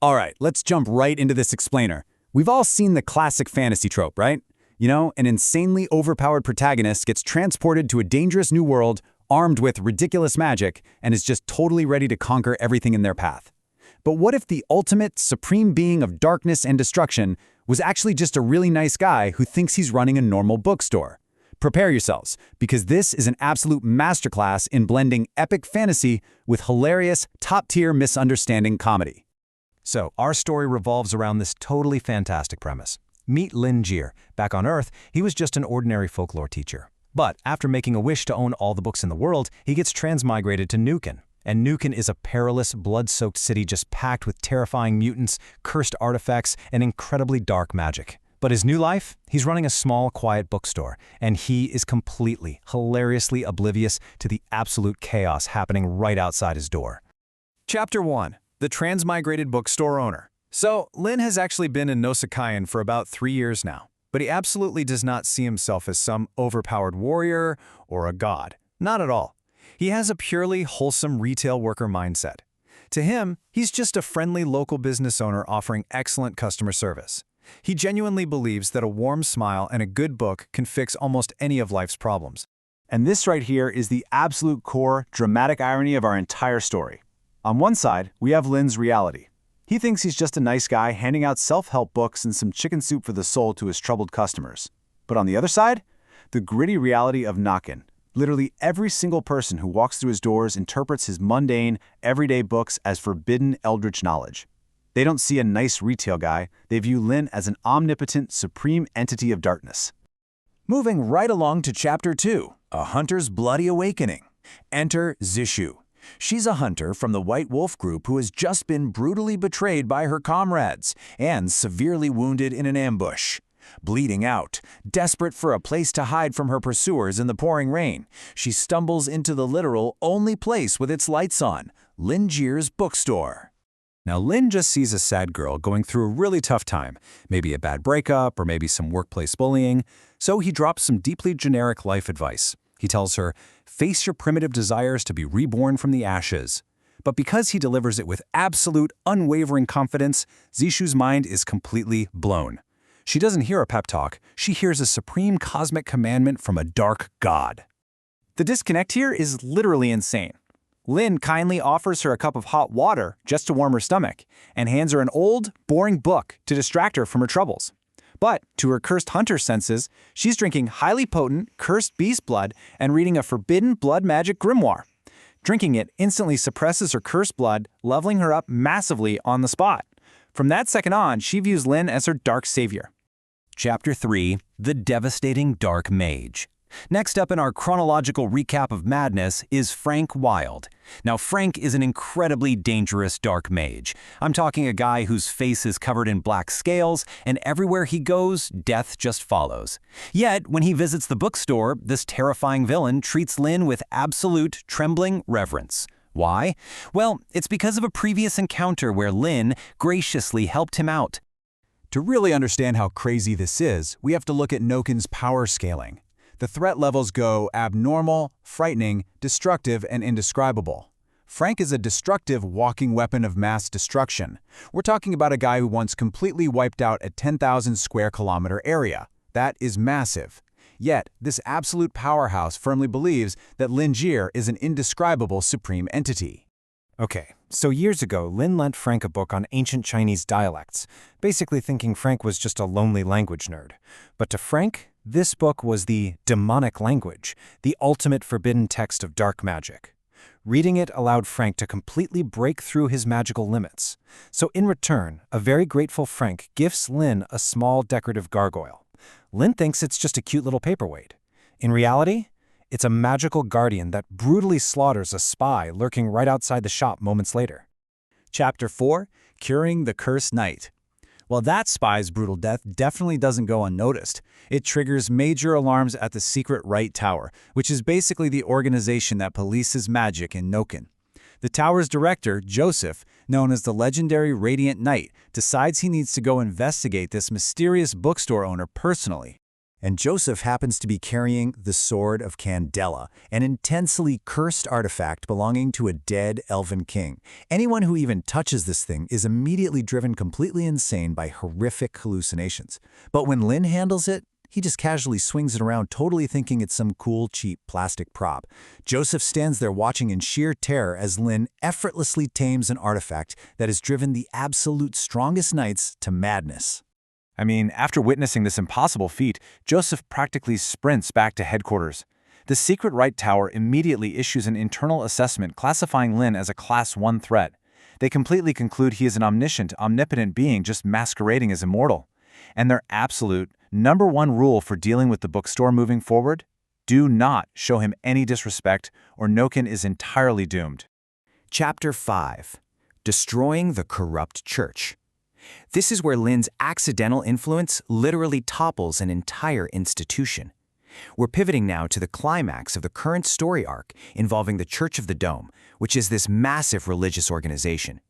All right, let's jump right into this explainer. We've all seen the classic fantasy trope, right? You know, an insanely overpowered protagonist gets transported to a dangerous new world, armed with ridiculous magic, and is just totally ready to conquer everything in their path. But what if the ultimate, supreme being of darkness and destruction was actually just a really nice guy who thinks he's running a normal bookstore? Prepare yourselves, because this is an absolute masterclass in blending epic fantasy with hilarious, top-tier misunderstanding comedy. So, our story revolves around this totally fantastic premise. Meet Lin Jie. Back on Earth, he was just an ordinary folklore teacher. But after making a wish to own all the books in the world, he gets transmigrated to Nuken. And Nuken is a perilous, blood-soaked city just packed with terrifying mutants, cursed artifacts, and incredibly dark magic. But his new life? He's running a small, quiet bookstore, and he is completely, hilariously oblivious to the absolute chaos happening right outside his door. Chapter 1. The Transmigrated Bookstore Owner. So, Lin has actually been in Nosakayan for about 3 years now, but he absolutely does not see himself as some overpowered warrior or a god. Not at all. He has a purely wholesome retail worker mindset. To him, he's just a friendly local business owner offering excellent customer service. He genuinely believes that a warm smile and a good book can fix almost any of life's problems. And this right here is the absolute core, dramatic irony of our entire story. On one side, we have Lin's reality. He thinks he's just a nice guy handing out self-help books and some chicken soup for the soul to his troubled customers. But on the other side, the gritty reality of Nakken. Literally every single person who walks through his doors interprets his mundane, everyday books as forbidden eldritch knowledge. They don't see a nice retail guy, they view Lin as an omnipotent, supreme entity of darkness. Moving right along to Chapter 2, A Hunter's Bloody Awakening. Enter Zishu. She's a hunter from the White Wolf group who has just been brutally betrayed by her comrades and severely wounded in an ambush. Bleeding out, desperate for a place to hide from her pursuers in the pouring rain, she stumbles into the literal only place with its lights on, Lin Jie's bookstore. Now, Lin just sees a sad girl going through a really tough time, maybe a bad breakup or maybe some workplace bullying, so he drops some deeply generic life advice. He tells her, face your primitive desires to be reborn from the ashes. But because he delivers it with absolute, unwavering confidence, Zishu's mind is completely blown. She doesn't hear a pep talk, she hears a supreme cosmic commandment from a dark god. The disconnect here is literally insane. Lin kindly offers her a cup of hot water just to warm her stomach, and hands her an old, boring book to distract her from her troubles. But, to her cursed hunter senses, she's drinking highly potent, cursed beast blood and reading a forbidden blood magic grimoire. Drinking it instantly suppresses her cursed blood, leveling her up massively on the spot. From that second on, she views Lin as her dark savior. Chapter 3, The Devastating Dark Mage. Next up in our chronological recap of madness is Frank Wilde. Now, Frank is an incredibly dangerous dark mage. I'm talking a guy whose face is covered in black scales, and everywhere he goes, death just follows. Yet, when he visits the bookstore, this terrifying villain treats Lin with absolute, trembling reverence. Why? Well, it's because of a previous encounter where Lin graciously helped him out. To really understand how crazy this is, we have to look at Noken's power scaling. The threat levels go abnormal, frightening, destructive, and indescribable. Frank is a destructive walking weapon of mass destruction. We're talking about a guy who once completely wiped out a 10,000 square kilometer area. That is massive. Yet, this absolute powerhouse firmly believes that Lin Jie is an indescribable supreme entity. Okay, so years ago, Lin lent Frank a book on ancient Chinese dialects, basically thinking Frank was just a lonely language nerd. But to Frank, this book was the demonic language, the ultimate forbidden text of dark magic. Reading it allowed Frank to completely break through his magical limits. So in return, a very grateful Frank gifts Lin a small decorative gargoyle. Lin thinks it's just a cute little paperweight. In reality, it's a magical guardian that brutally slaughters a spy lurking right outside the shop moments later. Chapter 4, Curing the Cursed Knight. Well, that spy's brutal death definitely doesn't go unnoticed. It triggers major alarms at the secret Right Tower, which is basically the organization that polices magic in Noken. The tower's director, Joseph, known as the legendary Radiant Knight, decides he needs to go investigate this mysterious bookstore owner personally. and Joseph happens to be carrying the Sword of Candela, an intensely cursed artifact belonging to a dead elven king. Anyone who even touches this thing is immediately driven completely insane by horrific hallucinations. But when Lin handles it, he just casually swings it around, totally thinking it's some cool, cheap plastic prop. Joseph stands there watching in sheer terror as Lin effortlessly tames an artifact that has driven the absolute strongest knights to madness. I mean, after witnessing this impossible feat, Joseph practically sprints back to headquarters. The secret right tower immediately issues an internal assessment classifying Lin as a Class 1 threat. They completely conclude he is an omniscient, omnipotent being just masquerading as immortal. And their absolute #1 rule for dealing with the bookstore moving forward? Do not show him any disrespect, or Noken is entirely doomed. Chapter 5. Destroying the Corrupt Church. This is where Lin's accidental influence literally topples an entire institution. We're pivoting now to the climax of the current story arc involving the Church of the Dome, which is this massive religious organization.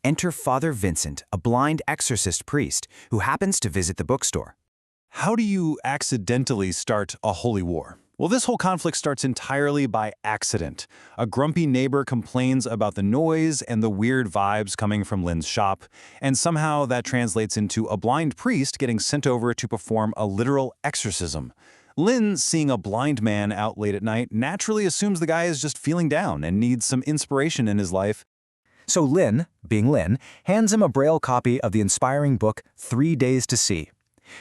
Enter Father Vincent, a blind exorcist priest who happens to visit the bookstore. How do you accidentally start a holy war? Well, this whole conflict starts entirely by accident. A grumpy neighbor complains about the noise and the weird vibes coming from Lin's shop, and somehow that translates into a blind priest getting sent over to perform a literal exorcism. Lin, seeing a blind man out late at night, naturally assumes the guy is just feeling down and needs some inspiration in his life. So Lin, being Lin, hands him a braille copy of the inspiring book 3 Days to See.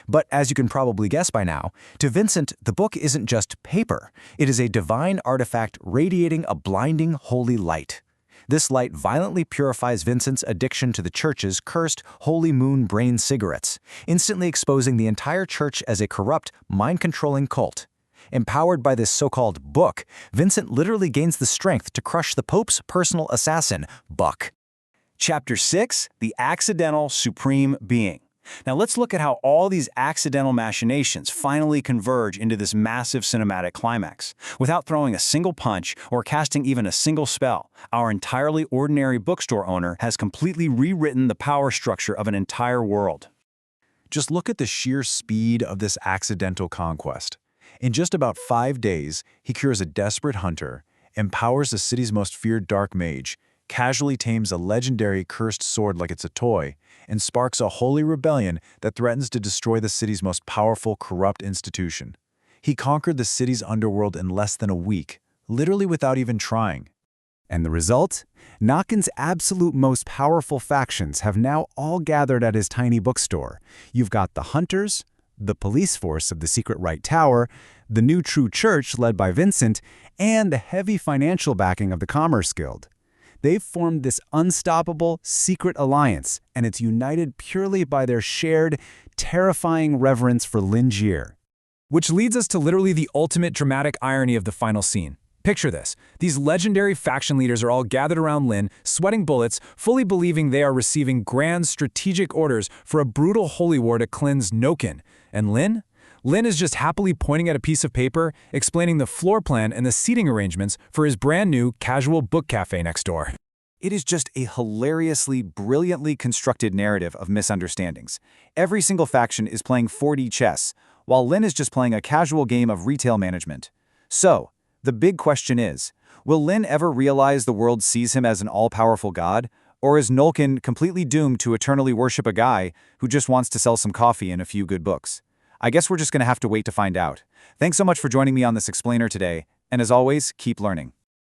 But as you can probably guess by now, to Vincent, the book isn't just paper. It is a divine artifact radiating a blinding holy light. This light violently purifies Vincent's addiction to the church's cursed holy moon brain cigarettes, instantly exposing the entire church as a corrupt, mind-controlling cult. Empowered by this so-called book, Vincent literally gains the strength to crush the Pope's personal assassin, Buck. Chapter 6, The Accidental Supreme Being. Now let's look at how all these accidental machinations finally converge into this massive cinematic climax. Without throwing a single punch or casting even a single spell, our entirely ordinary bookstore owner has completely rewritten the power structure of an entire world. Just look at the sheer speed of this accidental conquest. In just about 5 days, he cures a desperate hunter, empowers the city's most feared dark mage, casually tames a legendary cursed sword like it's a toy, and sparks a holy rebellion that threatens to destroy the city's most powerful, corrupt institution. He conquered the city's underworld in less than a week, literally without even trying. And the result? Noken's absolute most powerful factions have now all gathered at his tiny bookstore. You've got the Hunters, the police force of the Secret Right Tower, the new True Church led by Vincent, and the heavy financial backing of the Commerce Guild. They've formed this unstoppable, secret alliance, and it's united purely by their shared, terrifying reverence for Lin Jie. Which leads us to literally the ultimate dramatic irony of the final scene. Picture this. These legendary faction leaders are all gathered around Lin, sweating bullets, fully believing they are receiving grand strategic orders for a brutal holy war to cleanse Noken. And Lin? Lin is just happily pointing at a piece of paper, explaining the floor plan and the seating arrangements for his brand new casual book cafe next door. It is just a hilariously, brilliantly constructed narrative of misunderstandings. Every single faction is playing 4D chess, while Lin is just playing a casual game of retail management. So, the big question is, will Lin ever realize the world sees him as an all-powerful god, or is Noken completely doomed to eternally worship a guy who just wants to sell some coffee and a few good books? I guess we're just going to have to wait to find out. Thanks so much for joining me on this explainer today, and as always, keep learning.